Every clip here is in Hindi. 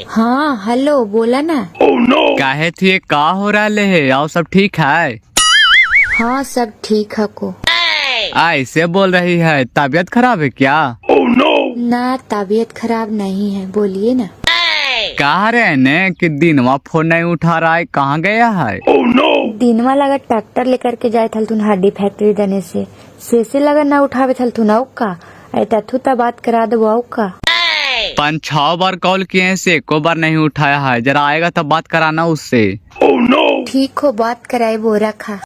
हाँ हेलो, बोला ना। काहे थी का हो रहा है? और सब ठीक है? हाँ सब ठीक है को। ऐसे बोल रही है, तबीयत खराब है क्या? ना तबीयत खराब नहीं है, बोलिए ना। कहा रहे ने कि दिनवा फोन नहीं उठा रहा है, कहाँ गया है? दिनवा लगा ट्रैक्टर लेकर के जाए थल तुन हड्डी फैक्ट्री देने से लगा ना उठावे थल तुन आउ का ऐता थू ता बात करा दो आउ का। 5-6 बार कॉल किए से एको बार नहीं उठाया है, जरा आएगा तब बात कराना उससे। ठीक हो, बात कराए वो रखा।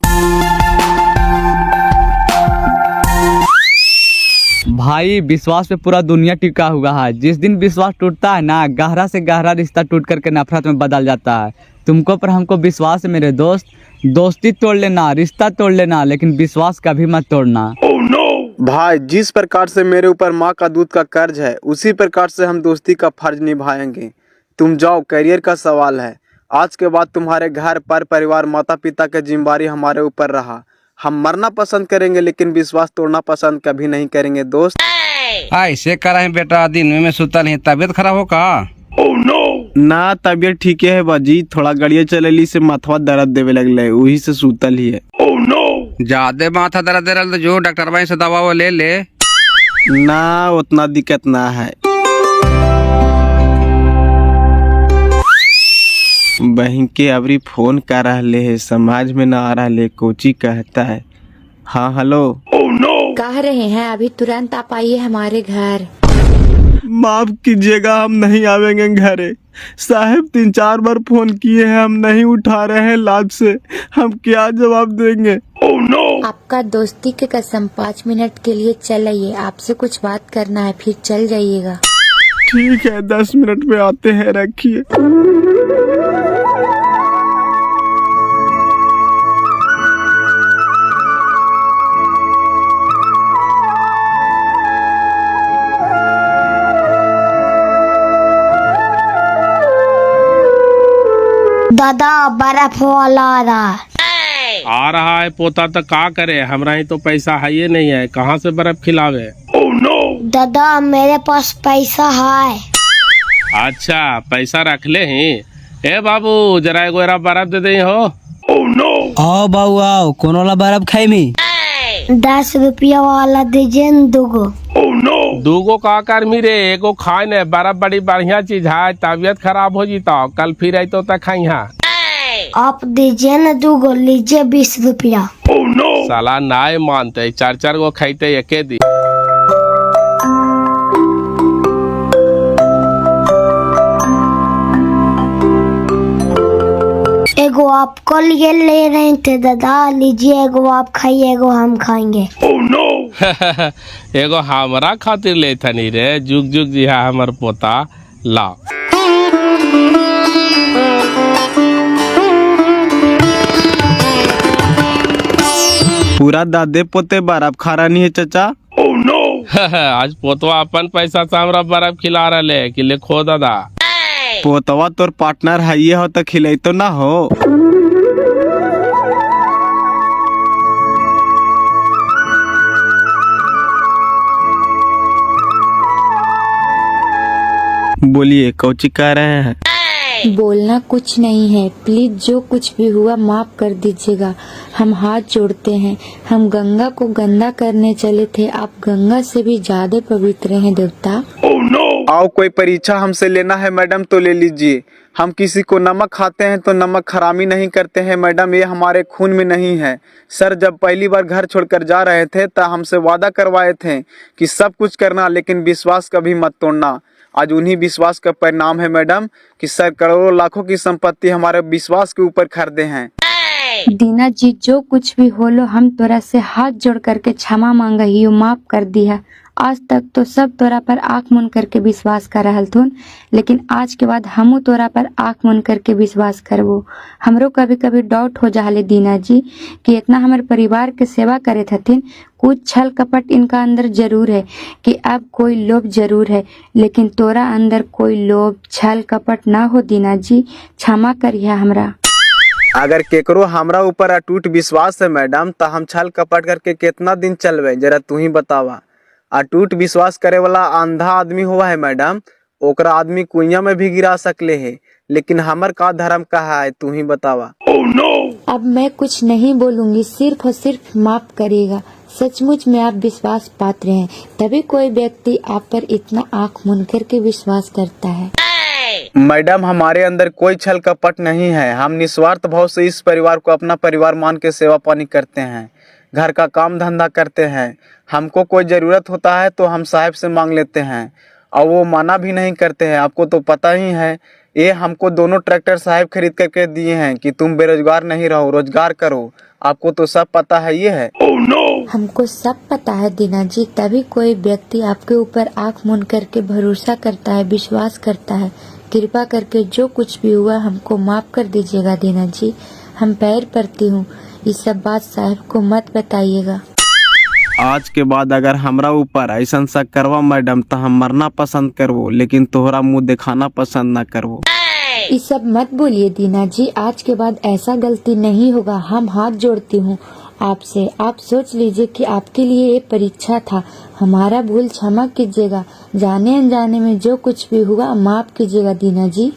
भाई विश्वास पे पूरा दुनिया टिका हुआ है। जिस दिन विश्वास टूटता है ना, गहरा से गहरा रिश्ता टूट करके नफरत में बदल जाता है। तुमको पर हमको विश्वास है मेरे दोस्त। दोस्ती तोड़ लेना, रिश्ता तोड़ लेना, लेकिन विश्वास कभी मत तोड़ना। भाई जिस प्रकार से मेरे ऊपर माँ का दूध का कर्ज है, उसी प्रकार से हम दोस्ती का फर्ज निभाएंगे। तुम जाओ, करियर का सवाल है। आज के बाद तुम्हारे घर पर परिवार माता पिता की जिम्मेदारी हमारे ऊपर रहा। हम मरना पसंद करेंगे लेकिन विश्वास तोड़ना पसंद कभी नहीं करेंगे दोस्त। ऐसे करा है बेटा, दिन में सुतल है, तबीयत खराब हो का? ना तबीयत ठीक है बाजी, थोड़ा गड़िया चलेली से माथवा दर्द देवे लगले, वही से सुतल ही है। ज्यादा माथा दर्द दे रहा तो जो डॉक्टर भाई से दवा वो ले ले। ना उतना दिक्कत ना है। बहन के अबरी फोन कर रहे है, समाज में ना आ रहा, कोची कहता है। हाँ हेलो। कह रहे हैं अभी तुरंत आप आइए हमारे घर। माफ कीजिएगा, हम नहीं आवेंगे घरे। साहब 3-4 बार फोन किए हैं, हम नहीं उठा रहे हैं लाज से। हम क्या जवाब देंगे? आपका दोस्ती के कसम 5 मिनट के लिए चल आइए, आपसे कुछ बात करना है, फिर चल जाइएगा। ठीक है, 10 मिनट में आते हैं, रखिए। दादा बर्फ वाला आ रहा है पोता तो का करे, हमरा ही तो पैसा है ये नहीं है, कहाँ से बर्फ खिलावे? दादा मेरे पास पैसा है। अच्छा पैसा रख ले ही। ए बाबू जरा एगो बर्फ दे दे हो। आओ बाबू आओ, कौन वाला बर्फ खाई? 10 रुपया वाला दीजिए न दूगो। दूगो का कर मेरे, एगो खाए ने, बर्फ बड़ी बढ़िया चीज है, तबीयत खराब हो जीता, कल फिर आई तो खाई है। आप दीजिए न दूगो, लीजिए 20 रुपया। साला नाय मानते, 4-4 गो खाते एके दी। एगो आपको लिए ले रहे थे दादा, लीजिए, एगो आप खाइए, एगो हम खाएंगे। एगो हमरा खातिर ले थनी रे, जुग जुग जी है हमर पोता, ला। पूरा दादे पोते बर्फ खा रहा नहीं है चाचा। आज पोतवा अपन पैसा से हमरा बर्फ खिला रहे कि ले खो दादा। पोतवा तोर पार्टनर है, ये हो तो खिलाई तो ना हो। बोलिए, कौची कह रहे हैं? बोलना कुछ नहीं है, प्लीज जो कुछ भी हुआ माफ कर दीजिएगा। हम हाथ जोड़ते हैं, हम गंगा को गंदा करने चले थे, आप गंगा से भी ज्यादा पवित्र हैं देवता। आओ, कोई परीक्षा हमसे लेना है मैडम तो ले लीजिए। हम किसी को नमक खाते हैं तो नमक हरामी नहीं करते हैं मैडम, ये हमारे खून में नहीं है। सर जब पहली बार घर छोड़कर जा रहे थे तो हमसे वादा करवाए थे कि सब कुछ करना लेकिन विश्वास कभी मत तोड़ना। आज उन्हीं विश्वास का परिणाम है मैडम कि सर करोड़ों लाखों की संपत्ति हमारे विश्वास के ऊपर खरीदे हैं। दीना जी जो कुछ भी होलो, हम तोरा से हाथ जोड़ करके क्षमा मांगा ही, माफ कर दिया। आज तक तो सब तोरा पर आँख मुन करके विश्वास कर रहल थुन, लेकिन आज के बाद हमू तोरा पर आँख मुन करके विश्वास करबो। हमरो कभी कभी डाउट हो जाले दीना जी कि इतना हमारे परिवार के सेवा करे थथिन, कुछ छल कपट इनका अंदर जरूर है कि अब कोई लोभ जरूर है, लेकिन तोरा अंदर कोई लोभ छल कपट ना हो दीना जी, क्षमा करिए हमरा। अगर केकरो हमरा ऊपर अटूट विश्वास है मैडम तो हम छल कपट करके कितना दिन चलवे, जरा तू ही बतावा। अटूट विश्वास करे वाला अंधा आदमी हुआ है मैडम, ओकरा आदमी कुइया में भी गिरा सकले है, लेकिन हमर का धर्म कहा है तू ही बतावा। अब मैं कुछ नहीं बोलूंगी, सिर्फ और सिर्फ माफ करिएगा। सचमुच में आप विश्वास पात्र हैं, तभी कोई व्यक्ति आप पर इतना आंख मूंद करके विश्वास करता है। मैडम, हमारे अंदर कोई छल कपट नहीं है। हम निस्वार्थ भाव से इस परिवार को अपना परिवार मान के सेवा पानी करते हैं, घर का काम धंधा करते हैं। हमको कोई ज़रूरत होता है तो हम साहब से मांग लेते हैं और वो माना भी नहीं करते हैं। आपको तो पता ही है, ये हमको दोनों ट्रैक्टर साहब खरीद करके दिए हैं कि तुम बेरोजगार नहीं रहो, रोजगार करो। आपको तो सब पता है ये है। हमको सब पता है दीना जी, तभी कोई व्यक्ति आपके ऊपर आंख मूंद करके भरोसा करता है, विश्वास करता है। कृपा करके जो कुछ भी हुआ हमको माफ कर दीजिएगा दीना जी, हम पैर पड़ती हूँ। ये सब बात साहब को मत बताइएगा। आज के बाद अगर हमरा ऊपर ऐसा शक करवा मैडम तो हम मरना पसंद करवो, लेकिन तोहरा मुंह दिखाना पसंद न करवो। ये सब मत बोलिए दीना जी, आज के बाद ऐसा गलती नहीं होगा। हम हाथ जोड़ती हूँ आपसे। आप सोच लीजिए कि आपके लिए ये परीक्षा था। हमारा भूल क्षमा कीजिएगा, जाने अनजाने में जो कुछ भी हुआ माफ कीजिएगा दीना जी।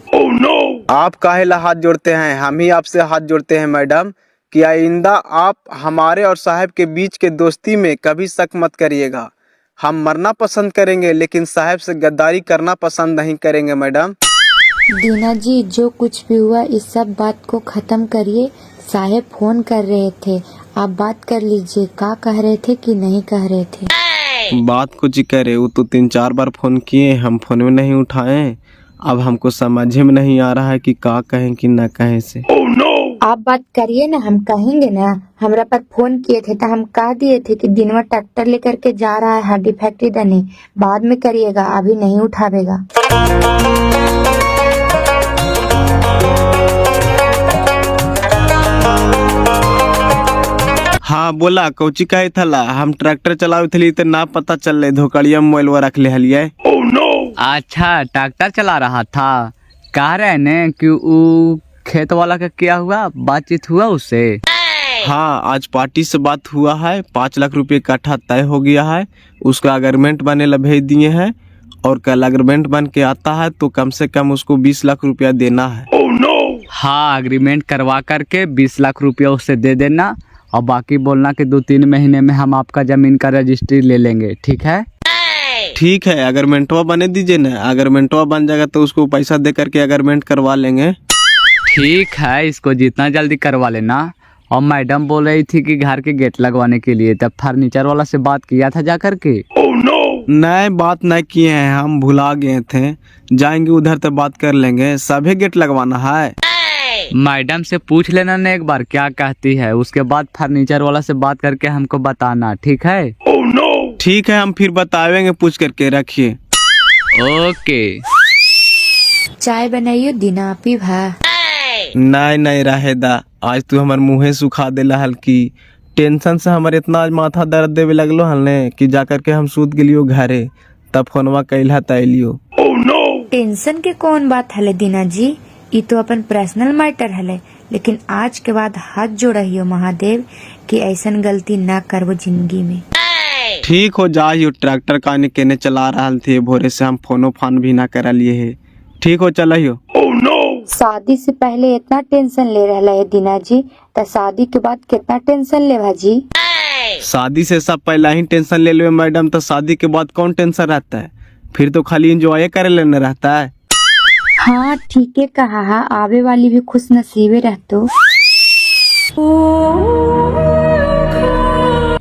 आप काहेला हाथ जोड़ते हैं? हम ही आपसे हाथ जोड़ते हैं मैडम कि आइंदा आप हमारे और साहब के बीच के दोस्ती में कभी शक मत करिएगा। हम मरना पसंद करेंगे, लेकिन साहब से गद्दारी करना पसंद नहीं करेंगे मैडम। दीना जी, जो कुछ भी हुआ इस सब बात को खत्म करिए। साहब फोन कर रहे थे, आप बात कर लीजिए। क्या कह रहे थे कि नहीं कह रहे थे? बात कुछ ही करे, वो तो 3-4 बार फोन किए, हम फोन में नहीं उठाए। अब हमको समझ में नहीं आ रहा है कि का कहें कि न कहें से। आप बात करिए ना, हम कहेंगे ना। हमरा पर फोन किए थे तो हम कह दिए थे कि दिनवा ट्रैक्टर लेकर के जा रहा है हड्डी फैक्ट्री दनी। बाद में करिएगा, अभी नहीं उठावेगा। हाँ बोला, कौची कहे थला? हम ट्रैक्टर चलावे थली तो ना पता चल रहे, धोकड़िया मोबाइल रख ले हलिए। अच्छा, ट्रैक्टर चला रहा था। कह रहे ने कि वो खेत वाला का क्या हुआ, बातचीत हुआ उससे? हाँ, आज पार्टी से बात हुआ है। 5 लाख रुपए कट्ठा तय हो गया है। उसका अग्रीमेंट बने ला भेज दिए हैं, और कल अग्रीमेंट बन के आता है तो कम से कम उसको 20 लाख रुपया देना है। हाँ, अग्रीमेंट करवा करके 20 लाख रुपया उससे दे देना, और बाकी बोलना कि 2-3 महीने में हम आपका जमीन का रजिस्ट्री ले लेंगे। ठीक है? ठीक है, अग्रीमेंटवा बने दीजिए ना। अग्रीमेंटवा बन जाएगा तो उसको पैसा दे करके अग्रीमेंट करवा लेंगे। ठीक है, इसको जितना जल्दी करवा लेना। और मैडम बोल रही थी कि घर के गेट लगवाने के लिए, तब फर्नीचर वाला से बात किया था जा करके? नहीं, बात नहीं किए हैं, हम भुला गए थे। जाएंगे उधर तो बात कर लेंगे। सभी गेट लगवाना है। मैडम से पूछ लेना ना एक बार क्या कहती है, उसके बाद फर्नीचर वाला से बात करके हमको बताना। ठीक है? ठीक है, हम फिर बतावेंगे पूछ करके। रखिए। ओके। चाय बनाइयो दीना, पी भा। नहीं रहेदा, आज तू हमार मुँहे सुखा देला हल्की। टेंशन से हमारे इतना आज माथा दर्द देवे लगलो हलने कि जा करके हम सूत गेलियो घरे, तब फोनवा कैला तैलियो। टेंशन के कौन बात हले दीना जी, ये तो अपन पर्सनल मैटर हले। लेकिन आज के बाद हाथ जोड़ियो महादेव कि ऐसा गलती ना करवो जिंदगी में। ठीक हो जाइयो, ट्रैक्टर काने केने चला रहा थे, भोरे से हम फोनो फान भी ना करा लिए है। ठीक हो, चलियो। शादी से पहले इतना टेंशन ले रहा है दीना जी, तो शादी के बाद कितना टेंशन ले भाजी? शादी से सब पहला ही टेंशन ले लो मैडम, तो शादी के बाद कौन टेंशन रहता है? फिर तो खाली एंजॉय करे लेने रहता है। हाँ ठीक है कहा, आवे वाली भी खुश नसीबे रहतो।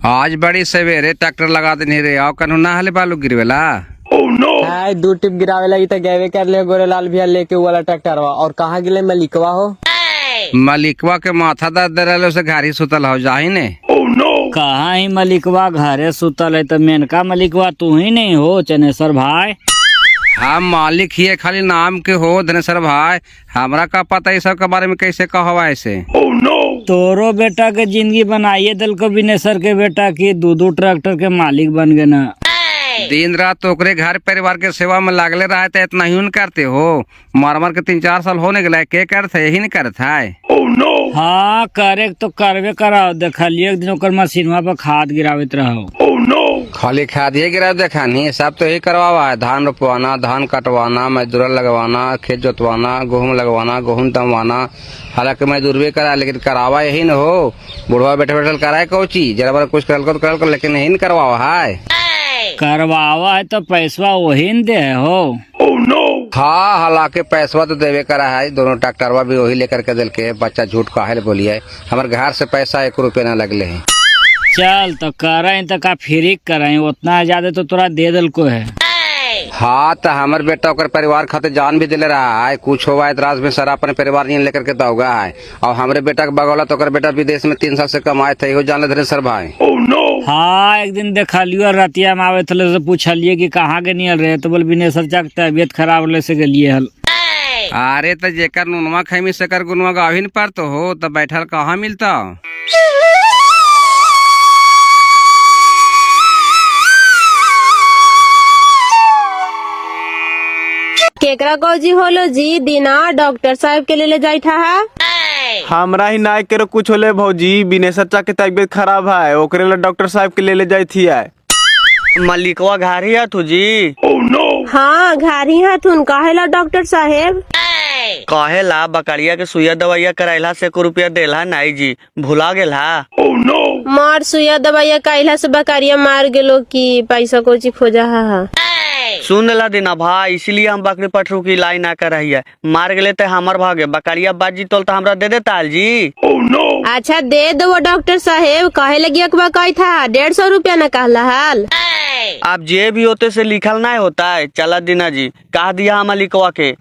आज बड़ी सवेरे ट्रैक्टर लगा देने रे, आओ कनु ना हले बालू गिरवेला। हाय, 2 टिप गिरावे लगी तो गैवे कर ले गोरेलाल भैया लेके वो वाला ट्रैक्टर वा। और कहाँ गिले मलिकवा हो? मलिकवा के माथा दर्द रहे से घारी सुतल हो जाही ने। कहाँ ही मलिकवा घरे सुतल है, तो मेनका मलिकवा तू ही नहीं हो चनेश्वर भाई? हम मालिक ही है, खाली नाम के हो धनेश्वर भाई। हमरा का पता इस सब के बारे में कैसे कहवा ऐसे। तोरो बेटा के जिंदगी बनाइए दिल को बिनेश्वर के बेटा की 2 ट्रैक्टर के मालिक बन गए ना। दिन रात ओकरे घर परिवार के सेवा में लागले रहे थे, इतना ही करते हो। मार के 3-4 साल होने के के करते, यही नहीं करते है। हाँ करे तो करवे कराओ, देखलिए एक दिन ओकर मशीनवा पर खाद गिरावित रहो। खाली खादिए गिरा देखा नहीं, सब तो यही करवावा है। धान रोपवाना, धान कटवाना, मजदूर लगवाना, खेत जोतवाना, गेहूँ लगवाना, गेहूँ दमवाना। हालांकि मजदूर भी करा, लेकिन करावा यही न हो। बुढ़वा बैठे बैठे कराए कोची, जरा बार कुछ करल लेकिन यही न करवावा है। करवावा है तो पैसवा वही न दे हो। हाँ, हालांकि पैसवा तो देवे करा है। दोनों ट्रैक्टरवा भी वही लेकर के दिल के। बच्चा झूठ काहे बोलिए, हमारे घर से पैसा 1 रुपया न लगले है। चल तो करें तो का फ्री करें, उतना ज्यादा तो तोरा दे दिल को है। हाँ, तो हमारे बेटा ओकर परिवार खातिर जान भी दिले रहा है। कुछ हुआ इतराज में सारा अपने परिवार नहीं लेकर के दौगा है। और हमारे बेटा के बगौला तो ओकर बेटा विदेश में 3 साल से कमाए थे, इहो जान ले सर भाई। हाँ, एक दिन देखा लियो रतिया में आवे थे से पूछलिए कि कहाँ के नियल रहे, तो बोल बिनेसर चा के तबियत खराब होले से गलिए हल। अरे तो जेकर नुनवा खैमी से कर गुनवा गाभी न पर तो हो, तो बैठल कहाँ मिलता। केकरा कौजी होलो जी, दिना डॉक्टर साहब के ले जाई था है। हमरा ही नाय के कुछ होले भौजी, बिने सच्चा के तबियत खराब है, ओकरे ला डॉक्टर साहब के ले जाई थी है। मालिकवा घर ही तू जी? हाँ, घर ही हथुन। काहेला डॉक्टर साहेब? कहेला बकरिया के सुइया दवाइया कराइला से 1 रुपया देला नहीं जी, भुला गेला। मार सुइया दवाइया काइला से बकरिया मार गेलो कि पैसा कोची खोजा है। सुन ला देना भाई, इसीलिए हम बकरी पठरू की लाई ना कर रही है। मार गले ते हमर भागे, बकरिया बाजी तोल तो हमरा दे देता जी। अच्छा दे दो डॉक्टर साहेब। कहे लगी अकबा कही था 150 रुपया न कहला हाल। आप जे भी होते से लिखल नहीं होता है। चला दीना जी, कह दिया हम लिखवा के।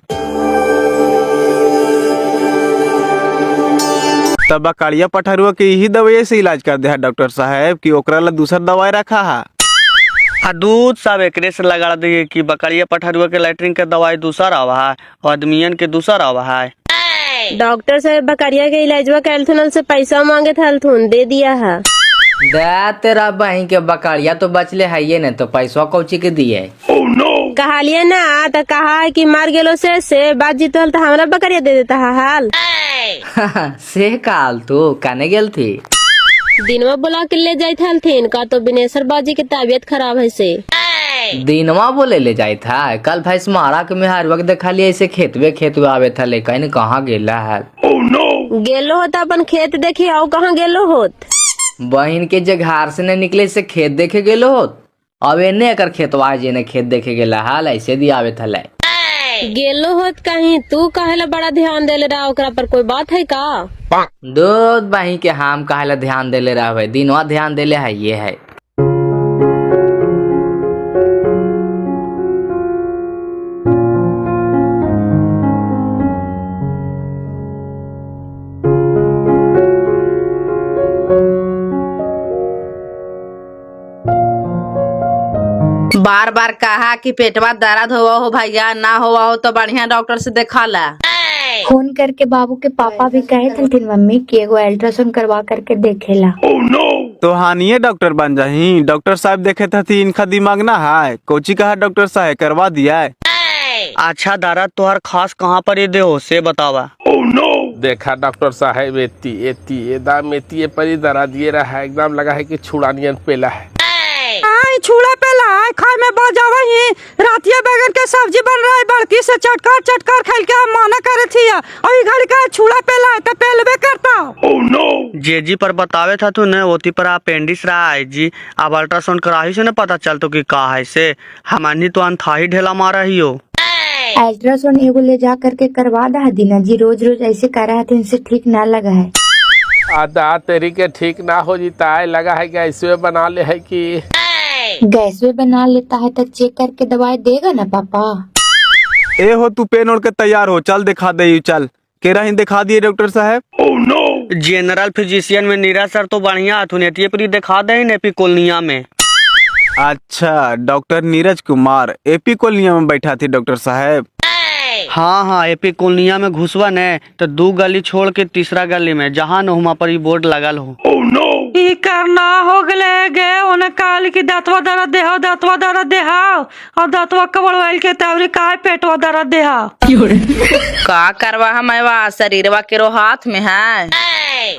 तब बकरिया पठरुआ के यही दवाई से इलाज कर दे है डॉक्टर साहब कि ओकरा ला दूसर दवाई रखा है। दूध सब एकरे से लगा दिए कि बकरिया पठरुआ के लैट्रिन के दवाई दूसर आवा है और आदमियन के दूसर आवा है। डॉक्टर साहब बकरिया के इलाजवा कैलथुन से पैसा मांगे थलथुन, दे दिया है। दे तेरा बहन के बकरिया तो बचले है ये न, तो पैसा कौची के दिए। कहालिए ना तो कहा है कि मार गेलो से बात जीतल तो हमरा बकरिया दे देता है हाल। से काल तू काने गेल थी? दिनवा बुला के ले जाई थलथिन का तो बिनेसर बाजी की तबियत खराब है से। दिनवा बोले ले जाए था। कल भैंस मारा के मेहर वक्त देखा लिया ऐसे खेतवे आवे था, लेकिन कहाँ गेला है। गेलो होता अपन खेत देखी, आओ कहाँ गेलो होत। बहन के जे घर से न निकले से खेत देखे गेलो होत। अब एने कर खेतवा जे ने खेत देखे गेला हाल, ऐसे दिया आवे था। गेलो होत कहीं, तू कहेला बड़ा ध्यान देले रहा ओकरा पर, कोई बात है का? दूध बही के हम कहेला ध्यान देले रहे, दिनवा ध्यान देले है ये है। बार बार कहा कि पेटवा दर्द हुआ हो भैया, ना हुआ हो तो बढ़िया डॉक्टर से देखा ला। फोन करके बाबू के पापा भी कहे थे मम्मी कि एगो अल्ट्रासाउंड करवा करके देखेला। तो हानिए डॉक्टर बन जाही। डॉक्टर साहब देखे थे इनका दिमाग ना है। कोची कहा डॉक्टर साहब करवा दिया है। अच्छा दर्द तोहर खास कहाँ पर ये दे हो से बतावा। देखा डॉक्टर साहब एकदम एती पर ही दर्द ये रहा, एकदम लगा है कि छुड़ानियन पेला है। छुड़ा पेला है, खाए में बजावा ही। रातिया बैगन के सब्जी बन रहा है, बड़की से चटकार खाइल के हम माना करे थी। अभी घड़ी का छुड़ा पेला है तो पेलबे करता। जी पर बतावे था तू न, ओती पर अपेंडिक्स रहा है जी। अब अल्ट्रासाउंड कराही से न पता चल तो कि का है से। हमानी तो अनथाही ढेला मारा ही हो। अल्ट्रासाउंड एगो ले जा करके करवा दा दीना जी। रोज रोज ऐसे कर रहा था, इनसे ठीक ना लगा है। आधा तेरी के ठीक ना हो जीता है, लगा है कि ऐसे बना ले है कि गैस में बना लेता है तो चेक करके दवाई देगा ना पापा। ए हो तू पेन ओढ़ के तैयार हो, चल दिखा दे। चल केरा ही दिखा दिए डॉक्टर साहब। जनरल फिजिशियन में नीरज सर तो बढ़िया अथुनेटिए पर दिखा दे एपी कॉलोनिया में। अच्छा डॉक्टर नीरज कुमार एपी कॉलोनिया में बैठा थी डॉक्टर साहब। हाँ एपी कॉलोनिया में घुसवा न तो 2 गली छोड़ के 3रा गली में जहाँ न वहाँ पर बोर्ड लगल हो। करना हो गले गे उन्हें काल की दातवा दर्द देहा और दातवा कबड़वाइल के तवरी का पेटवा दर्द देहा। का करवा हम शरीरवा के रो हाथ में है।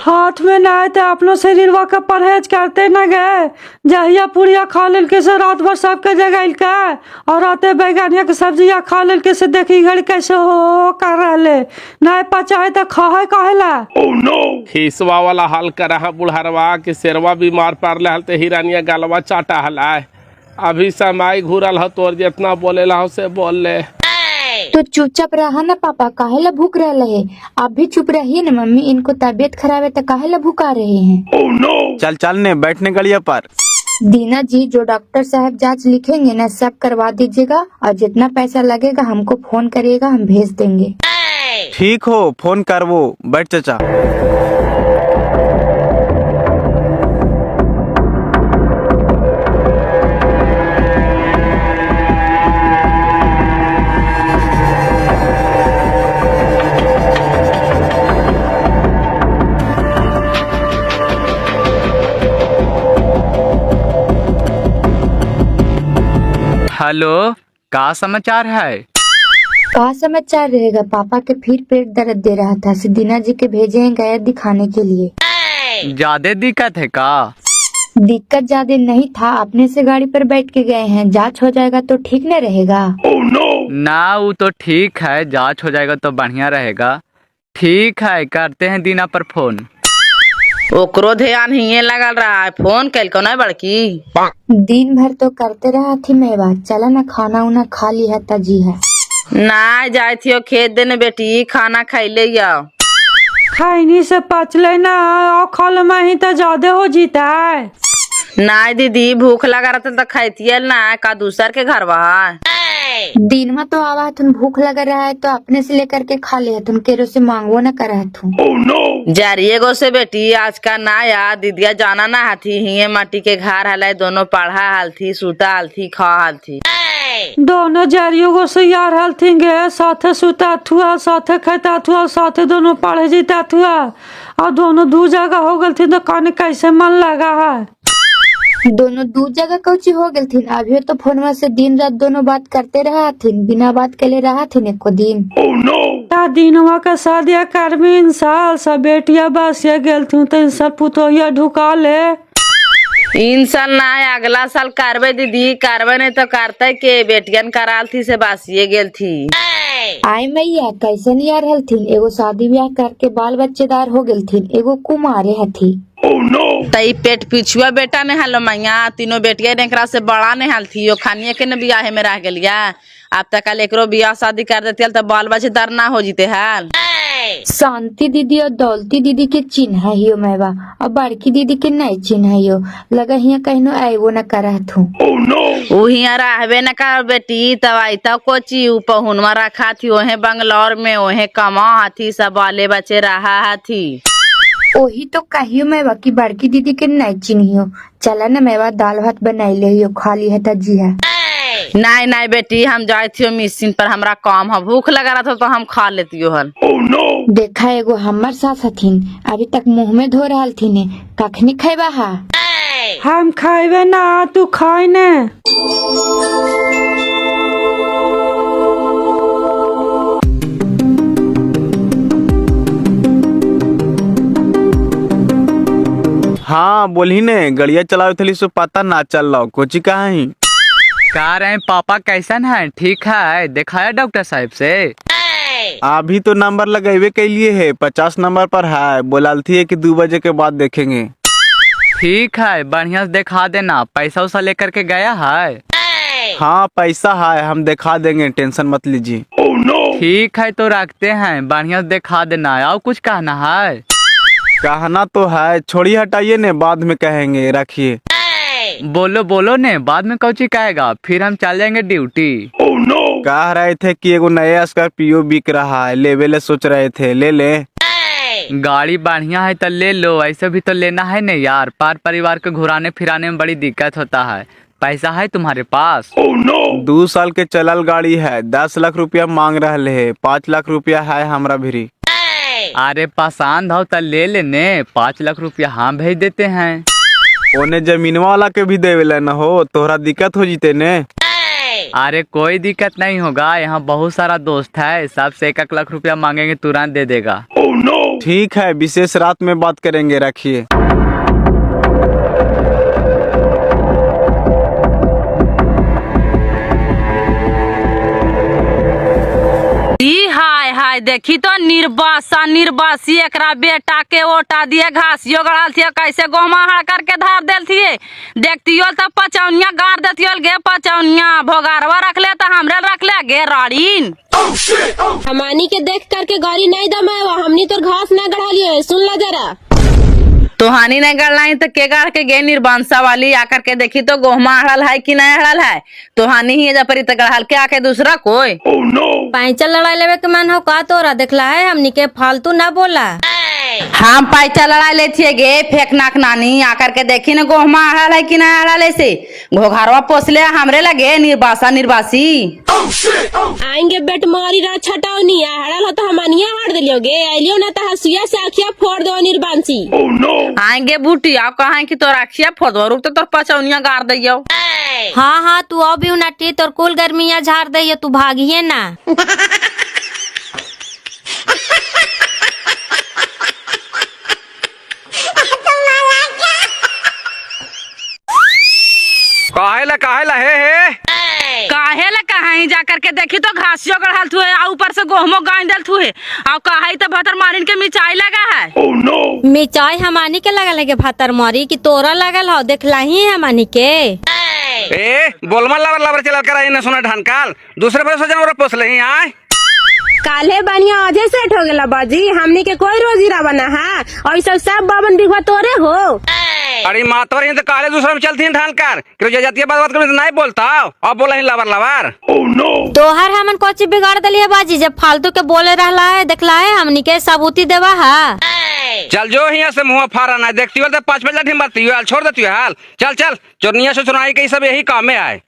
हाथ में ना आए तो अपनो शरीरवा का परहेज करते न गए। जहिया पुड़िया खा लेल के से रात भर सबके जगाइल के और राते बैगनिया के सब्जिया खा लेल के से देखी घड़ी कैसे हो कर रहे नहीं पचाए तो खाए कहेला। खीसवा वाला हाल करा बुढ़ारवा के शेरवा बीमार पड़ रहा तो हिरानिया गलवा चाटा हला। अभी समय घूरल हो तोर जितना बोलेला हो से बोल ले। तो चुपचाप रहा ना पापा, काहेला भूख रहे है? आप भी चुप रहिए ना मम्मी, इनको तबीयत खराब है तो काहेला भूखा रहे हैं? चल चल ने बैठने गड़िया पर। दीना जी, जो डॉक्टर साहब जांच लिखेंगे ना सब करवा दीजिएगा और जितना पैसा लगेगा हमको फोन करिएगा, हम भेज देंगे। ठीक हो, फोन कर वो। बैठ चाचा। हेलो, का समाचार है? का समाचार रहेगा? पापा के फिर पेट दर्द दे रहा था, दीना जी के भेजे हैं गया दिखाने के लिए। ज्यादा दिक्कत है का? दिक्कत ज्यादा नहीं था, अपने से गाड़ी पर बैठ के गए हैं। जांच हो जाएगा तो ठीक न रहेगा? ना वो तो ठीक है, जांच हो जाएगा तो बढ़िया रहेगा। ठीक है, करते हैं दीना पर फोन। ओकरो ध्यान ही लगल रहा है, फोन कैल को नहीं बड़की। दिन भर तो करते रहा थी मैं बात। चला ना, खाना उना खा ली है ताजी है। ना जाए थी खेत देने बेटी, खाना खाइले या खैनी से पचले ना और खल में ही तो ज्यादा हो जीता है। ना दीदी, भूख लगा रहा तो खाती ना का दूसर के घर वहा। दिन में तो आवा तुम भूख लगा रहा है तो अपने से लेकर के खा ले, तुम केरो से मांगो न कर तुम। जारिये गो से बेटी, आज का ना यार दीदिया जाना ना हाथी हिये माटी के घर हलाई, दोनों पढ़ा हाल थी, सूता हाल थी, खा हाल थी। दोनों जारियों को से यार हाल थी गे, साथे सुता थुआ, साथे खाता थुआ, साथे दोनों पढ़े जीता थुआ और दोनों दू जगह हो गल थी तो कहने कैसे मन लगा है। दोनों दू जगह कौची हो गई थी? अभी तो फोन से दिन रात दोनों बात करते रहा थी, बिना बात के ले रहा थी एको दिन। दिनवा का शादिया करमी इंसाल सब बेटिया बसिया गेल थी तो इंसाल पुतोहिया ढुका ले। इन साल ना अगला साल करबे दीदी, करबे नहीं तो करते के बेटियन कराल थी से बासिए गेल थी। आई मैया कैसे नहीं आ रही थी? एगो शादी ब्याह करके बाल बच्चेदार हो गई थी, एगो कुमारे थी। तई पेट पिछुआ बेटा ने हालो मैया, तीनों बेटिया एकरा से बड़ा ने हाल थी, खानिए के न बियाह में रह गलिया। अब तक कल एकरो बियाह शादी कर देती तो बाल बच्चेदार ना हो जीते हाल। शांति दीदी और दौलती दीदी के चिन्ह है हियो मैवा, और बड़की दीदी के नहीं चिन्ह है हियो। लगा हिया कहीं आईबो न कर थू। उहिया रहबे न कर बेटी, तब आई तब कोची पहुनवा रखा थी ओहे बंगलौर में, ओहे कमा थी, सब बाले बच्चे रहा थी। ओही तो कहियो मैवा की बड़की दीदी के नहीं चिन्हियो। चला न मैवा, दाल भात बनाई ले हियो, खा ली है तजी है। नहीं नहीं बेटी, हम जाए थी मिशन पर, हमरा काम है, भूख लगा रहा था तो हम खा लेती हल। देखा एगो हमार सास हथिन, अभी तक मुंह में धो रहा थी ने, कखनी खेबा हा? हम खाइबे ना, तू खाई ने। हाँ बोली ने, गड़िया चलाओ थली सो पता ना चल रहा कोची कहाँ ही। कह रहे हैं पापा कैसन है? ठीक है, दिखाया डॉक्टर साहब से? अभी तो नंबर लगेबे के लिए है, 50 नंबर पर है, बोलाल थी कि 2 बजे के बाद देखेंगे। ठीक है, बढ़िया से दिखा देना। पैसा उसा लेकर के गया है? हाँ पैसा है, हम दिखा देंगे, टेंशन मत लीजिए। ठीक है, तो रखते हैं, बढ़िया से दिखा देना। और कुछ कहना है? कहना तो है, छोड़ी हटाइए ने, बाद में कहेंगे, रखिए। बोलो बोलो ने, बाद में कौची कहेगा, फिर हम चल जाएंगे ड्यूटी। कह रहे थे कि एगो नया स्कॉर्पियो बिक रहा है, लेवे ले सोच रहे थे, ले ले। गाड़ी बढ़िया है तो ले लो, ऐसे भी तो लेना है न यार, परिवार को घुराने फिराने में बड़ी दिक्कत होता है। पैसा है तुम्हारे पास? 2 साल के चलल गाड़ी है, 10 लाख रुपया मांग रहे है, 5 लाख रुपया है हमरा भिरी। अरे पसंद हो तो ले लेने, 5 लाख रुपया हम भेज देते हैं। ओने जमीनवा वाला के भी देवेला न हो, तोहरा दिक्कत हो जीते ने। अरे कोई दिक्कत नहीं होगा, यहाँ बहुत सारा दोस्त है, सबसे 1 लाख रुपया मांगेंगे तुरंत दे देगा। ठीक है, विशेष रात में बात करेंगे, रखिए। हाय हाय देखी तो निर्बासा निर्बासी एकरा बेटा के ओटा दिए घासियो गड़ाल थी कैसे गोमा हड़ करके धार देल थी देखतियो तो पचौनिया गाड़ देतियो गे पचौनिया भोगारवा रख ले तो हमरे रख ले गे राड़ीन हमानी के देख करके गाड़ी नहीं दमाए हमनी तो घास न गढ़ा लियो सुन ला जरा तुहानी नहीं गड़लाई तो के गाड़ के गे निर्बांसा वाली आकर के देखी तो गोहमा हड़ल है कि नहीं हड़ल है तुहानी ही जपरी तो गढ़ल के आके दूसरा कोई पैंचा लड़ाई लेवे के मन हो का तोरा देखला है हमनी के फालतू ना बोला हम पैसा लड़ा लेती गे फेंक नाक नानी आकर के देखी न गोहमा हड़ल है कि नहीं हड़ल ऐसे घोघरवा पोसले हमरे लगे निर्बासा निर्बासी आएंगे बेट मारी रा छटावनी हड़ल हो तो हमनिया हड़ दिलियो गे आइलियो ना तो हसुया से आखिया फोड़ दो निर्बांसी आएंगे बूटी आप कहा कि तोर आखिया फोड़ दो रुक तो तोर पचौनिया गाड़ दियो हाँ हाँ तू अब भी उनाटी तोर कुल गर्मिया झाड़ दे तू भागिए ना काहेला काहेला कहाई जा करके देखी तो घासियो गढ़ल थुए आ ऊपर से गोहमो गाय देल थुए आ कहाई तो भतर मारिन के मिचाई लगा है मिचाई हमानी के लगल है के भातर मारी कि तोरा लगल हो देखला ही हमानी के ए बोलमा लवर चला कर आई न सुना ढनकाल दूसरे पर जानवर पोस ले आए काले बनिया आजे सेट हो गेला बाजी हमनी के कोई रोजी रा बना है और सब बावन बिघा तोरे हो अरे मातवर ही तो काले दूसरे में चलती ढनकार क्यों जाती है बात कर नहीं बोलता अब बोला ही लवर तोहर हमन कोची बिगाड़ दलिए बाजी जब फालतू के बोले रहला है देखला है हमनी के सबूती देवा है चल जो यहाँ से मुँह फारा ना देखती हो तो 5 बजे लाठी मारती हो छोड़ देती हो हाल चल चल चोरनिया से चुनाई के सब यही काम में आए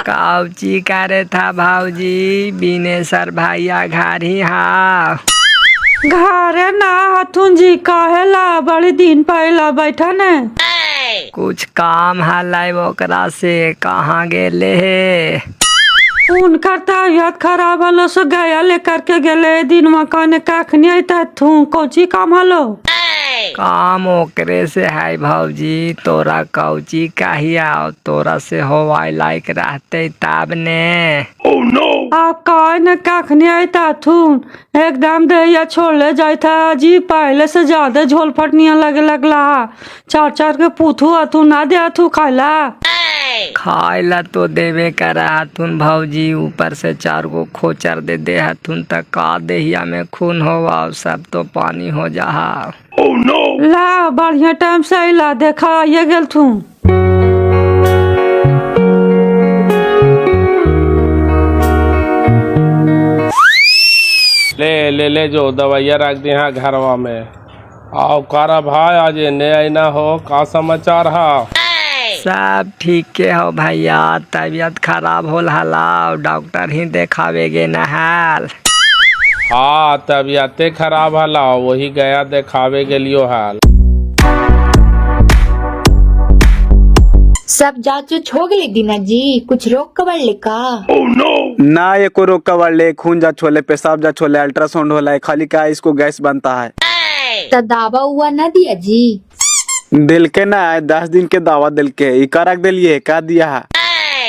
काउची करे था भाऊजी बिनेसर भैया घर ही हा घरे ना हथुन जी कहेला बड़ी दिन पहला बैठा ने कुछ काम हलाई ओकरा से कहाँ गेले है उनकर तबियत खराब हलो सो गया लेकर के गेले दिन मकान कखनी आई तू कौची काम हलो काम ओकरे से है भाऊजी तोरा कौची कहिया तोरा से होवाई लायक रहते तब ने आप कहे न कखनी आई थू एकदम दहिया छोड़ ले जाए था जी पहले से ज्यादा झोल फटनिया लगे लगला चार चार के पूथू अथू ना दे अथू खाइला खाइला तो देवे कर हथुन भाऊजी ऊपर से 4 गो खोचर दे हथुन तक का देहिया में खून होवा सब तो पानी हो जा ला बढ़िया टाइम से अला देखा ये गेल थू ले जो दवाइया रख दी हाँ घरवा में आओ कारा भाई आज ने आईना हो का समाचार है सब ठीक के हो भैया तबीयत खराब होल हला डॉक्टर ही देखावेगे न हाल हाँ तबीयते खराब हला वही गया देखावे के लियो हाल सब जांच हो गई दीना जी कुछ रोक कबर लेका ना ये को रोग कवर ले खून जा छोले पेशाब जा छोले अल्ट्रासाउंड होला है खाली का इसको गैस बनता है तो दावा हुआ न दिया जी दिल के ना 10 दिन के दावा दिल के इका रख दिलिए का दिया है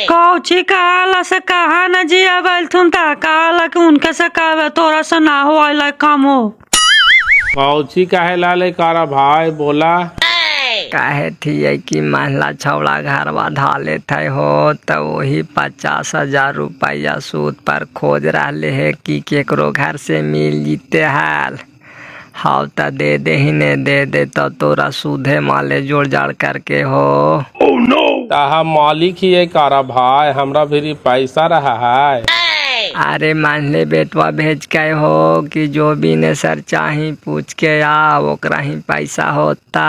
कौची कहाला से कहा न जी अब थुन ता कहाला कि उनके से कहवे तोरा से ना हो आइला काम हो पौची काहे लाले कारा भाई बोला कहे थी कि महिला छौड़ा घरवा धाले थे हो तो वही 50,000 रुपया सूद पर खोज रहे है कि केकरो घर से मिल जीते हाल हाँ तो दे दे ही ने दे तो तोरा सूधे माले जोड़ जाड़ करके हो ताहा मालिक ही है कारा भाई हमरा भी पैसा रहा है अरे मान ले बेटवा भेज के हो कि जो भी ने सर चाही पूछ के आ ओकरा ही पैसा होता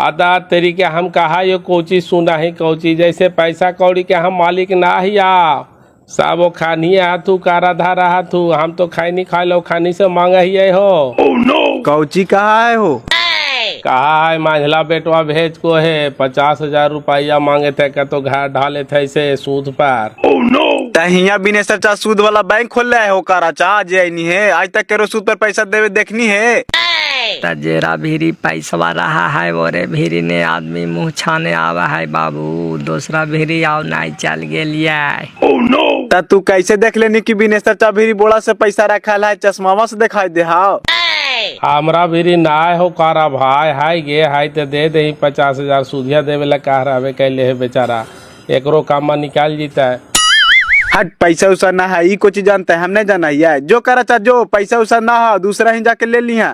आदा तेरी के हम कहा ये कोची सुना ही कोची जैसे पैसा कौड़ी के हम मालिक ना ही आ सब वो खानी हाथू कारा धारा हाथू हम तो खाई नहीं खा लो खानी से मांगा ही है हो कौची कहा है हो कहा है मांझला बेटवा भेज को है 50,000 रुपया मांगे थे का तो घर ढाले थे ऐसे सूद पर। तहिया बिने सच्चा सूद वाला बैंक खोल रहा है हो कारा चाह जे नहीं है आज तक केरो सूद पर पैसा देवे देखनी है। तजेरा भीरी पैसवा रहा है ओरे भीरी ने आदमी मुँह छाने आवा है बाबू, दूसरा भीरी आओ नहीं चल गेलिया। ता तू कैसे देख लेनी कि बिने सच्चा भीरी बोला से पैसा रखा है चश्मावा से दिखाई दे। हाँ हमरा भी ना हो कारा भाई हाय गे हाय तो दे दे 50,000 सूदिया देवे ला कह रहा कैले है बेचारा एकरो काम निकाल जीता है। हट पैसा उसा ना है को चीज जानता है हमने जाना है जो करा चाह जो पैसा उसा ना है दूसरा ही जाके ले लिया।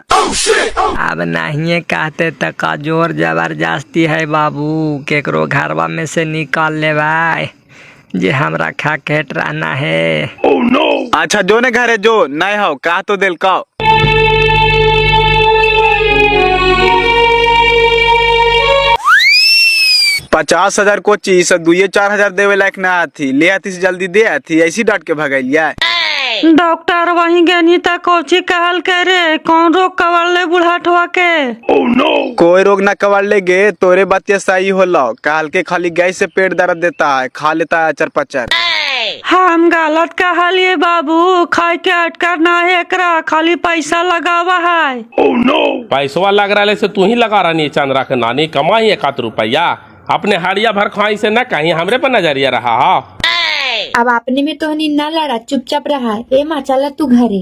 अब नहीं कहते तो का जोर जबरदस्ती है बाबू, केकरो घरवा में से निकाल ले भाई जे हमरा खा खेट रहना है। अच्छा जो ने घरे जो नहीं हो कहा तो दिल का 50,000 को चीज दुए 4,000 देवे लायक ना आती ले आती से जल्दी दे आती ऐसी डांट के भगाइलिया। डॉक्टर वहीं गनी तक कोची कहल करे कौन रोग कवर ले बुढ़ाटवा के। कोई रोग ना कवर ले गे तोरे बात सही होला कहल के खाली गैस से पेट दर्द देता है खा लेता है अचर पचर। हम गलत कहलिए बाबू खाए के अटकर ना है एकरा खाली पैसा लगावा है। पैसवा लग रहा से तू ही लगा रही चंद्रा के नानी कमाई 1 रुपया अपने हाड़िया भर खाई से न कहीं हमरे पर नजरिया रहा। अब आपने में तो ना लड़ा चुपचाप रहा ए माँ चला तू घरे।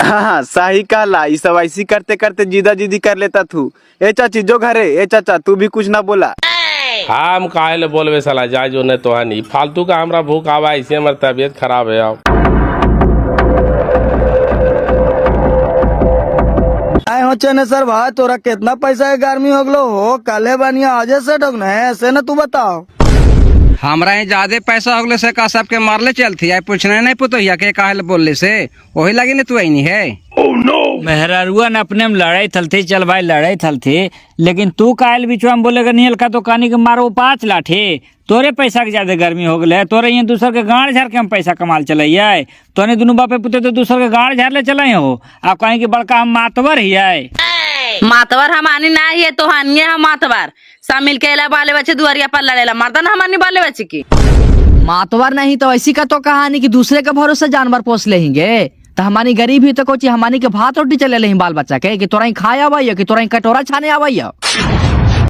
हाँ सही कहला ये सब ऐसी करते करते जिदा जिदी कर लेता तू। ए चाची जो घरे ए चाचा तू भी कुछ ना बोला। हम काहे बोलबे साला जाए जो नहीं तो है नहीं फालतू का हमरा भूख आवा इससे हमारी तबीयत खराब है। आए हो चने सर भाई तोरा कितना पैसा है गर्मी हो गलो हो काले बनिया आजे से डगना है ऐसे न तू बताओ। हमरा ही ज्यादा पैसा हो गले से का सबके मारले चलती है पूछने नहीं पुतोहिया के काहे बोलले से वही लगी न तू आई है। मेहरारुआ ने अपने में लड़ाई थलथी चल भाई लड़ाई थलथी लेकिन तू कायल बीचवा में बोलेगा नहीं हल्का तो कानी के मारो 5 लाठी तोरे पैसा के ज्यादा गर्मी हो गए तोरे यहाँ दूसर के गाड़ झाड़ के हम पैसा कमाल चलाइए तोने दोनों बापे पुते तो दूसर के गाड़ झाड़ ले चलाई हो आप कहीं की बड़का हम मातवर ही है। मातवर हमानी ना है तो हानिए हम मातवर सब मिल के बाले बच्चे दुआरिया पर लड़ेला मर्दन हमारी बाले बच्चे की मातवर नहीं तो ऐसी का तो कहानी कि दूसरे के भरोसे जानवर पोस लेंगे तो हमारी गरीबी तो कोची हमारी के भात रोटी चले ले बाल बच्चा के कि तोरा खाया आवाइयो कि तोरा कटोरा छाने आवाइयो।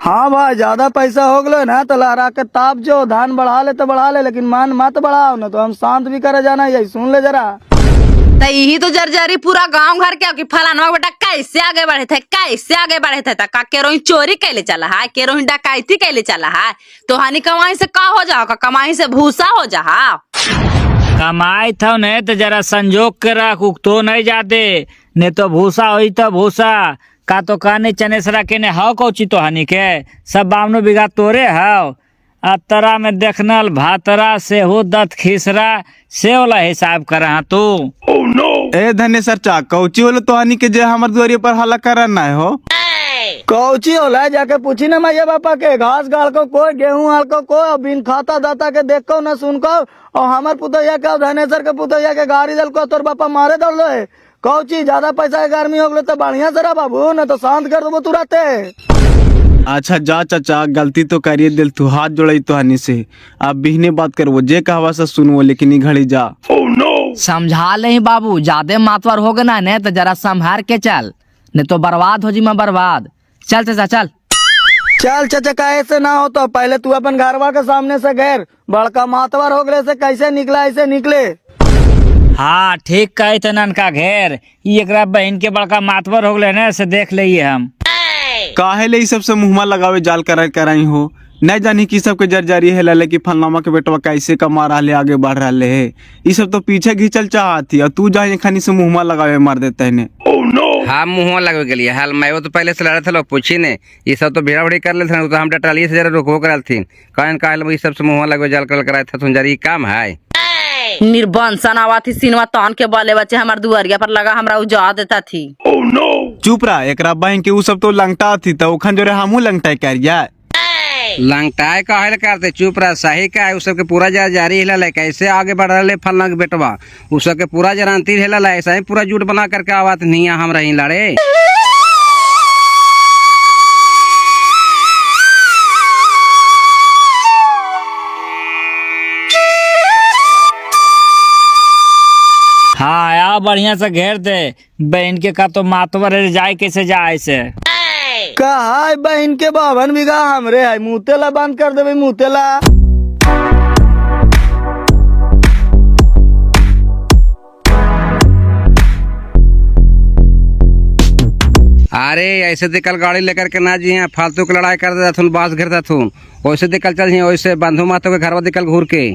हाँ भाई ज्यादा पैसा हो गलो ना तो लहरा के ताप जो धान बढ़ा ले तो बढ़ा ले लेकिन मान मत बढ़ाओ ना तो हम शांत भी करे जाना यही सुन ले जरा। तो यही तो जर्जरी पूरा गांव घर के कि फलाना बेटा कैसे आगे बढ़े थे का केरोही चोरी कैले चला है केरोही डकैती कैले चला है तो हानि कमाई से का हो जाओ कमाई से भूसा हो जा। कमाई था नहीं तो जरा संजोग के रख तो नहीं जाते नहीं तो भूसा हुई तो भूसा का तो कहने चनेसरा के ने हाउ कौची तो हानि के सब बामनो बिगा तोरे हाउ अतरा में देखनल भातरा से हो दत खीसरा से वाला हिसाब करा तू। ए धन्य सरचा कौची होलो तो आनी के जे हमर दुआरिया पर हल्ला करना है हो कौची होला जाके पूछी ना मैया बापा के घास गाड़ को कोई गेहूं आल को कोई बिन खाता दाता के देख को न सुन को और हमार पुतैया के धनेसर के पुतैया के गाड़ी दल को तोर बापा मारे दल रहे कौची ज्यादा पैसा गर्मी हो गलो तो बढ़िया जरा बाबू न तो शांत कर दो तुरंते। अच्छा जा चाचा गलती तो करिए दिल तू हाथ जोड़ई तो हनी से अब बिहने बात कर वो जे कहवा से सुनवो लेकिन घड़ी जा। समझा ले बाबू ज्यादा मातवर हो गना ने तो जरा संभार के चल नहीं तो बर्बाद हो जी मैं बर्बाद। चल चाचा चल चाचा का ऐसे ना हो तो पहले तू अपन घरवा के सामने से घेर बड़का मातवर हो गए से कैसे निकला ऐसे निकले। हाँ ठीक कहे थे ननका घेर एक बहन के बड़का मातवर हो गए ना से देख लिए हम काहे ले सबसे मुहमा लगावे जाल कराई हो नहीं जानी की सबके जरजारी है लले की फलनामा के बेटवा कैसे कमा रहा ले आगे बढ़ रहा है ये सब तो पीछे घिंचल चाहती और तू जाए खानी से मुहमा लगावे मार देता है। हाँ मुँह लगे के लिए हाल मैं वो तो पहले से लड़े थे लोग पूछी ने ये सब तो भिड़ा भड़ी कर लेते तो हम डटालिए से जरा रोको कर थी कहन काहे सब से मुँह लगे जाल कर कराए था तुम जरा काम है निर्बंसन आवा थी सिनवा तान के बाले बच्चे हमार दुआरिया पर लगा हमरा उजा देता थी। चुप रहा एक बहन के वो सब तो लंगटा थी तो उखन जो हमू लंगटा करिया लंगटाए काहे करते चुप रहा सही का है उसके पूरा जारी हिला कैसे आगे बढ़ रहे फलना के बेटवा उसके पूरा जरानती हिला ऐसा ही पूरा जूट बना करके आवात नहीं हम रही लड़े। आओ बढ़िया से घेर दे बहन के का तो मातवर है, जाए कैसे जाए से का है बहन के 52 बीघा हमरे है, मुतेला बंद कर देवे मुतेला। अरे ऐसे दिकल गाड़ी लेकर के ना जी फालतू की लड़ाई कर देता बांस घेर देता वैसे दिकल चल वैसे बंधु मातो के घर में दिकल घूर के।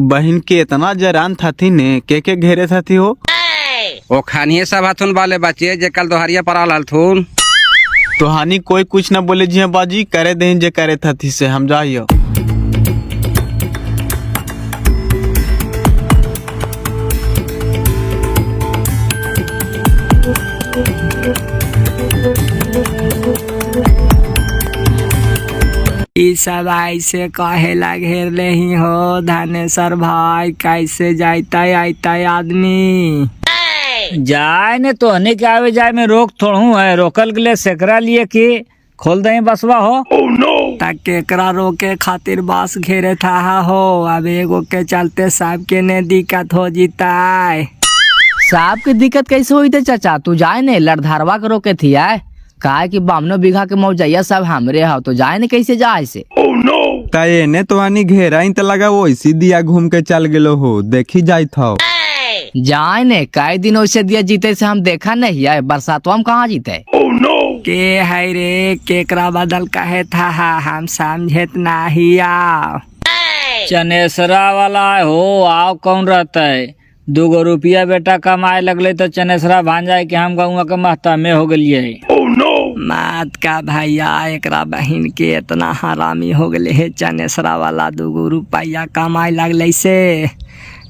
बहन के इतना जरान थी ने के घेरे थी हो ओ खानिए सब हथुन वाले बच्चे जे कल दोहरिया पड़ा हलथुन तो हानि कोई कुछ न बोले जी बाजी करे दे जे करे थी से हम जाइयो। ई सब ऐसे कहेला घेर ले ही हो धनेश्वर भाई, कैसे जाता आयता आदमी जाए ने तो हने के आवे जाए में रोक थोड़ू है, रोकल के लिए सेकरा लिए कि खोल दे बसवा हो। तक केकरा रोके खातिर बास घेरे था हो, अब एगो के चलते सब के ने दिक्कत हो जीता है। साहब की दिक्कत कैसे हुई थे चाचा, तू जाए ने लड़धारवा के रोके थी आए कहा कि 52 बीघा के मौजैया सब हमरे हो, तो जाए ने कैसे जाए से ने तो हानि घेरा ही तो लगा वो इसी दिया घूम के चल गेलो हो, देखी जाई था जाए ने कई दिन वैसे दिया जीते से हम देखा नहीं है, बरसातवा में कहाँ जीते के है रे केकरा बदल कहे था हम समझेत नहीं आओ। चनेसरा वाला हो आओ कौन रहता है, 2 रुपया बेटा कमाए लगले तो चनेसरा भान जाए कि हम गौवा के महता में हो गलिए। मात का भैया एकरा बहन के इतना हरामी हो गए है, चनेसरा वाला 2 रुपया कमाए लगले से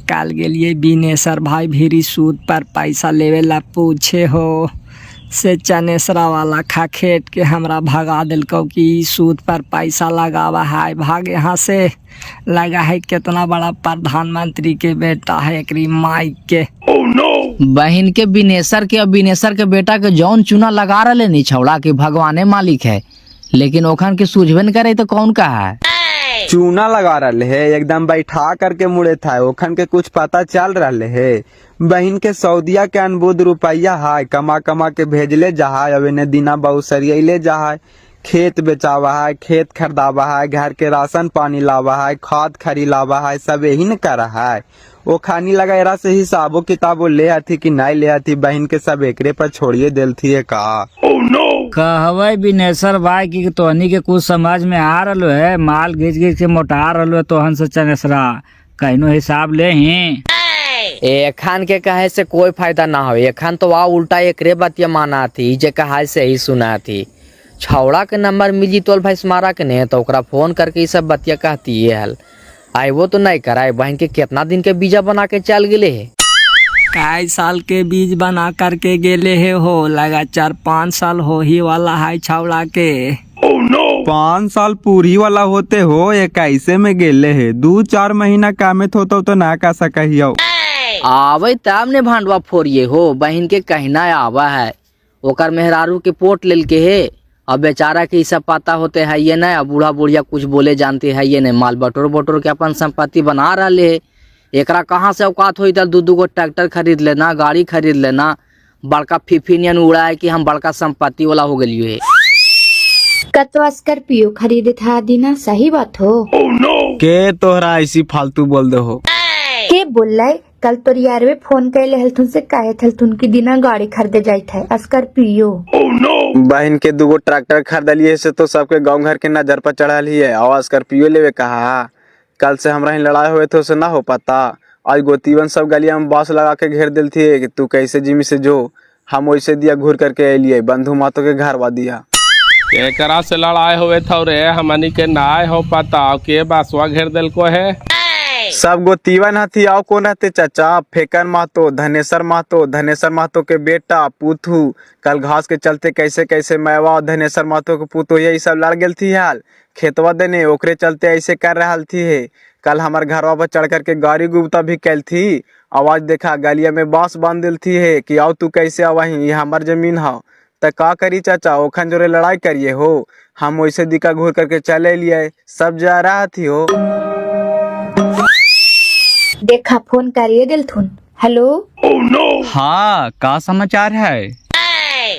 कल गेलिए बिनेसर भाई भीरी सूद पर पैसा लेवे ला पूछे हो से चनेसरा वाला खखेट के हमरा भगा दिलको कि सूद पर पैसा लगावा है, भाग यहाँ से लगा है कितना बड़ा प्रधानमंत्री के बेटा है एकरी माई के। बहन के बिनेसर के और बिनेसर के बेटा के जौन चुना लगा रहे नी छौड़ा के भगवाने मालिक है, लेकिन ओखन के सूझबे न करे तो कौन का है चूना लगा रहे है, एकदम बैठा करके मुड़े था ओखन के कुछ पता चल रहे है। बहन के सऊदिया के अनबुद रुपया है, कमा कमा के भेजले जहा, अब इन्हें दिना बहुत सरियले जहा, खेत बेचावा है, खेत खरीदावा है, घर के राशन पानी लावा है, खाद खरी लावा है, सब यही न कर रहा है। वो खानी लगा से हिसाबो किताबो ले आती कि नहीं ले आती, बहन के सब एकरे पर छोड़िए दिल थी का। कहवे बिनेसर भाई की तोहनी के कुछ समझ में आ रहा है, माल घिच घिच के मोटा रहा है तोहन से चनेसरा कहनो हिसाब ले ही एखान के कहे से कोई फायदा ना हो, एखान तो वहाँ उल्टा एकरे बतिया माना थी जे कहा से ही सुना थी। छौड़ा के नंबर मिली तोल भाई स्मारा के ने तो ओकरा फोन करके ये सब बतिया कहती है हल आई वो तो नहीं कराए। बहन के कितना दिन के बीजा बना के चल गेले है, कई साल के बीज बना करके गेले है हो, लगा 4-5 साल हो ही वाला है छौड़ा के। 5 साल पूरी वाला होते हो, 21 में गेले है, 2-4 महीना कामे तो ना का सकियो आवे तब ने भांडवा फोड़िए हो। बहन के कहना आवा है ओकर मेहरारू के पोट लेल के है, अब बेचारा के सब पता होते है ये नहीं, अब बूढ़ा बुढ़िया कुछ बोले जानते है ये नहीं, माल बटोर के अपन संपत्ति बना रहे है। एकरा कहाँ से औकात हुई तो 2 गो ट्रैक्टर खरीद लेना, गाड़ी खरीद लेना, बड़का फिफिनियन उड़ा है कि हम बड़का संपत्ति वाला हो गलियो है। कतो स्कॉर्पियो खरीदे था दीना, सही बात हो के तोहरा ऐसी फालतू बोल दे हो के बोल रहे कल तो यार वे फोन कैले हलथुन से कहे थलथुन की दिना गाड़ी खरीदे जाई था स्कॉर्पियो। बहन के 2 गो ट्रैक्टर खरीदलिए से तो सबके गांव घर के नजर पर चढ़ल ही है, और स्कॉर्पियो लेवे कहा कल से हमरा ही लड़ाई हुए थे उसे ना हो पता। आज गोतीवन सब गलिया में बांस लगा के घेर दिल थी कि तू कैसे जिमी से जो, हम वैसे दिया घूर करके अलिए बंधु मातो के घर वा दिया। एकरा से लड़ाई हुए था रे हमनी के ना हो पता के बासवा घेर दिल को है। सब गोतीवन हथी आओ कौन रहते चाचा, फेकन महतो, धनेश्वर महतो के बेटा पूथू, कल घास के चलते कैसे कैसे मैवा और धनेश्वर महतो के पूतो यही सब लड़ गेल थी हाल खेतवा देने, ओकरे चलते ऐसे कर रहा थी है। कल हमार घरवा पर चढ़ करके गाड़ी गुप्ता भी कैल थी, आवाज देखा गलिया में बांस बांध दिल थी है कि आओ तू कैसे आवाही, ये हमार जमीन है तो का करी चाचा, ओखन जोरे लड़ाई करिए हो, हम वैसे दिका घूर करके चले लिए सब जा रहा थी हो। देखा फोन करिए दिलथुन हेलो। हाँ, का समाचार है?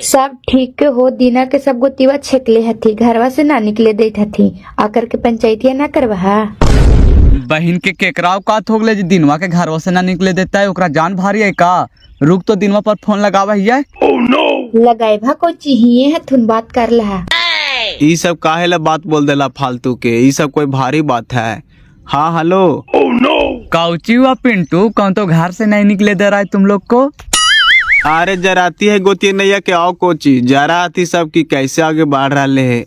सब ठीक हो। दीना के सब गोतीवा छेकले हथी, घरवा से ना निकले देत हथी, आकर के पंचायतिया ना करवा। बहन के केकराव का थोगले जी दिनवा के घरवा से ना निकले देता है, ओकरा जान भारी है का? रुक तो दिनवा पर फोन लगावा हिया। लगाए भा को चाहिए है थुन बात कर लहा। ई सब काहे ला बात बोल देला फालतू के, ई सब कोई भारी बात है। हाँ हेलो। काउची हुआ पिंटू, कौन तो घर से नहीं निकले दे रहा है तुम लोग को? अरे जराती है गोती नैया के आओ कोची जरा आती सब की कैसे आगे बढ़ रहे है।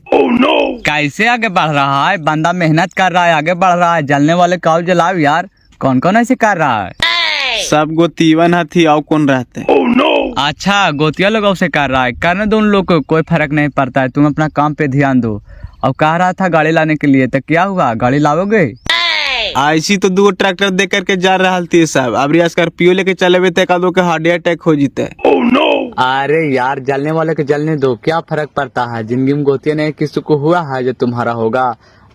कैसे आगे बढ़ रहा है? बंदा मेहनत कर रहा है, आगे बढ़ रहा है। जलने वाले काउ जलाओ यार। कौन कौन ऐसे कर रहा है? सब गोतीवन हथी आओ कौन रहते। अच्छा, गोतिया लोग से कर रहा है। करने दो उन लोग को, कोई फर्क नहीं पड़ता है। तुम अपना काम पे ध्यान दो। अब कह रहा था गाड़ी लाने के लिए, तो क्या हुआ? गाड़ी लाओगे? ऐसी तो 2 ट्रैक्टर दे करके जा रहा थी सब। अब स्कॉर्पियो लेके चले तो एक का हार्ट अटैक हो जीते। अरे यार, जलने वाले को जलने दो, क्या फर्क पड़ता है? जिंदगी में गोतिया नहीं किसी को हुआ है जो तुम्हारा होगा।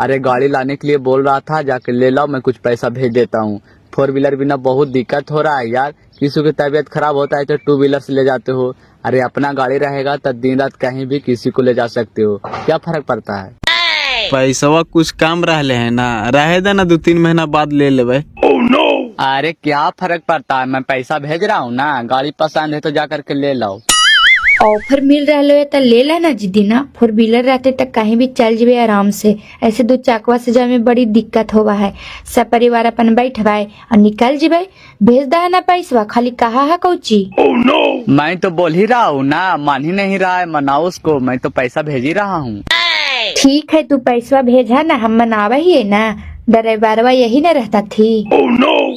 अरे गाड़ी लाने के लिए बोल रहा था, जाके ले लाओ, मैं कुछ पैसा भेज देता हूँ। 4 व्हीलर बिना बहुत दिक्कत हो रहा है यार। किसी की तबीयत खराब होता है तो 2 व्हीलर से ले जाते हो। अरे अपना गाड़ी रहेगा तो दिन रात कहीं भी किसी को ले जा सकते हो, क्या फर्क पड़ता है? पैसा कुछ कम रहले है ना, रहे देना 2-3 महीना बाद ले लेवे। अरे क्या फर्क पड़ता है? मैं पैसा भेज रहा हूँ ना, गाड़ी पसंद है तो जा करके ले लाओ। ऑफर मिल रहा है तो ले लेना जी दीना। 4 व्हीलर रहते तक कहीं भी चल जावे आराम से। ऐसे 2 चकवा से जाए में बड़ी दिक्कत होवा है। सब परिवार अपन बैठवाए और निकल जीवे। भेज दा है ना पैसा, खाली कहा है कौची। मैं तो बोल ही रहा हूँ ना, मान ही नहीं रहा है। मनाओ उसको, मैं तो पैसा भेज ही रहा हूँ। ठीक है, तू पैसा भेजा ना, हम मनावा ही है ना। ड्राइवरवा यही न रहता थी।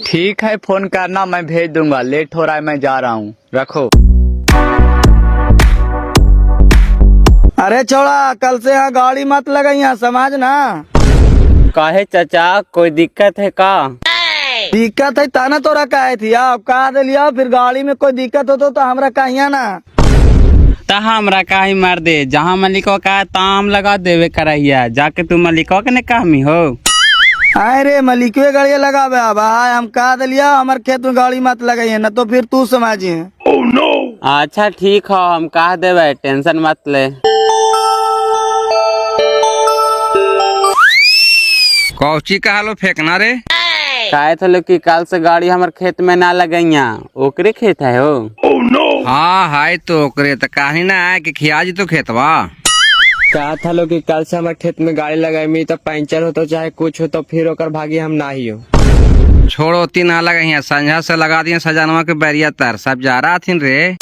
ठीक है, फोन करना, मैं भेज दूंगा। लेट हो रहा है, मैं जा रहा हूँ, रखो। अरे छोड़ा, कल से यहाँ गाड़ी मत लगाइया, समझ ना। काहे चाचा, कोई दिक्कत है का? दिक्कत है ताना तोरा काहे थी, आप कहा दिलिया। फिर गाड़ी में कोई दिक्कत हो तो हमरा कहिया ना। हमरा काहे मार दे, जहाँ मलिको का ताम लगा देवे करैया। जाके तू मलिको के ने कहमी हो। अरे मलिकवे गाड़ी लगावे भाई, हम कहा दिलिया हमारे खेत में गाड़ी मत लगाइए ना, तो फिर तू समझिए। अच्छा ठीक हो, हम कह देवे, टेंशन मत ले। कौची कहलो फेंकना रे? काहे थे लोग कि कल से गाड़ी हमारे खेत में ना लगैया, ओकरे खेत है हो। हाँ हाय तो ओकरे तो कहीं ना है कि खिया जी तो खेतवा। कहा था लोग कि कल से हमारे खेत में गाड़ी लगाई तो पंचर हो तो चाहे कुछ हो तो फिर ओकर भागी हम ना ही हो। छोड़ो तीन ना लगे, संझा से लगा दिए सजानवा के बैरिया तर, सब जा रहा थी रे।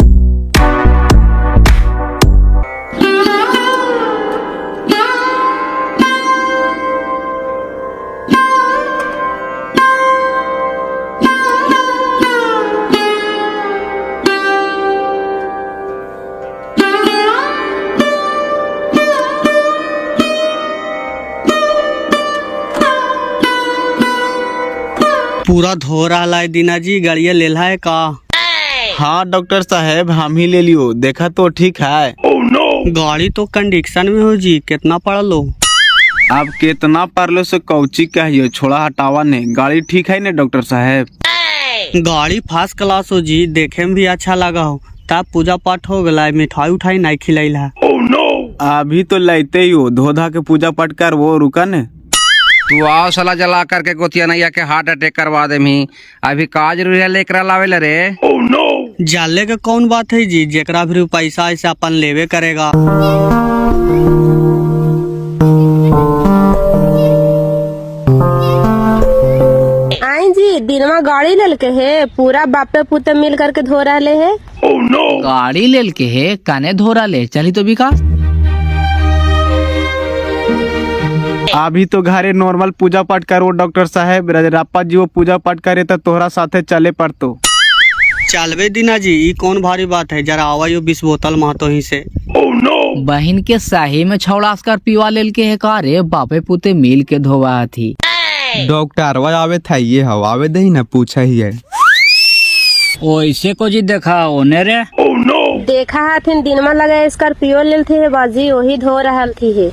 पूरा धो रहा है दीना जी, गाड़िया ले ला है का? हाँ डॉक्टर साहब, हम ही ले लियो, देखा तो ठीक है। गाड़ी तो कंडीशन में हो जी, कितना पड़ लो? अब कितना पड़ लो से कौची कहियो, छोड़ा हटावा ने। गाड़ी ठीक है ने डॉक्टर साहब? गाड़ी फर्स्ट क्लास हो जी, देखे में भी अच्छा लगा हो। तब पूजा पाठ हो गला, मिठाई उठाई नहीं खिलाइला। अभी तो लेते ही हो, धो धा के पूजा पाठ कर वो रुका ने। तू आओ सला जला करके गोतिया नैया के हार्ट अटैक करवा दे मी। अभी का जरूरी है लेकर लावे ले रे? जाले के कौन बात है जी, जेकरा भी पैसा ऐसे अपन लेवे करेगा। आई जी, दिनवा गाड़ी लेल के है, पूरा बापे पुते मिल करके धो रहे है। गाड़ी लेल के है, काने धोरा ले चली तो विकास। अभी तो घरे नॉर्मल पूजा पाठ करो डॉक्टर साहब। रजराप्पा जी वो पूजा पाठ करे तो तोहरा साथे चले पड़तो। चलवे दीना जी, ई कौन भारी बात है, जरा आवायो 20 बोतल महतो ही से। बहन के शाही में छौड़ा कर पीवा लेल के है का रे, बापे पुते मिल के धोवा थी। डॉक्टर आवे था ये हवावे दही ना पूछा ही है। ओइसे को जी देखा ओने रे। देखा हथिन दिनमा लगा स्कॉर्पियो लेल थे बाजी, वही धो रहल थी है।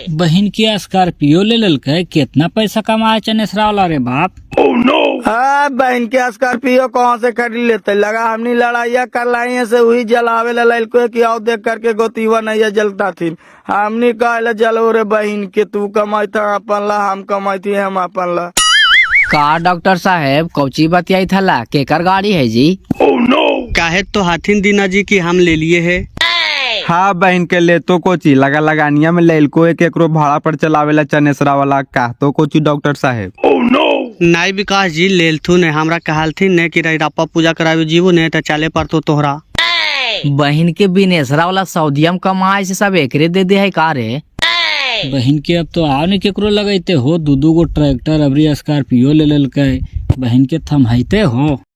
बहन की स्कॉर्पियो ले लेल के कितना पैसा कमाए चनेसरा वाला रे बाप। हाँ बहन के स्कॉर्पियो कहाँ से खरीद लेते, लगा हमनी लड़ाइया कर लाई से वही जलावे ललको कि आओ देख करके गोतीवा नहीं जलता थी। हमनी कहले जलो रे बहन के तू कमाई था अपन ला, हम कमाई थी हम अपन ला। का डॉक्टर साहब कौची बतियाई थला, केकर गाड़ी है जी? काहे तो हाथिन दीना जी की हम ले लिए है। हाँ बहन के ले तो कोची लगा लगानिया में लैलको एक भाड़ा पर चलावेला चनेसरा वाला का तो कोची डॉक्टर साहब। नाई विकास जी लेलथु ने हमरा कहलथिन ने कि रैरापा पूजा करावे जीवो ने त चले पड़तो तोहरा। बहन के बिनेसरा वाला सऊदियम कमाए से सब एकरे दे दे है का रे? बहन के अब तो आओ नहीं केकरो लगैते हो, दू गो ट्रैक्टर अबरी स्कॉर्पियो ले ललकै, बहन के थमहाइते हो।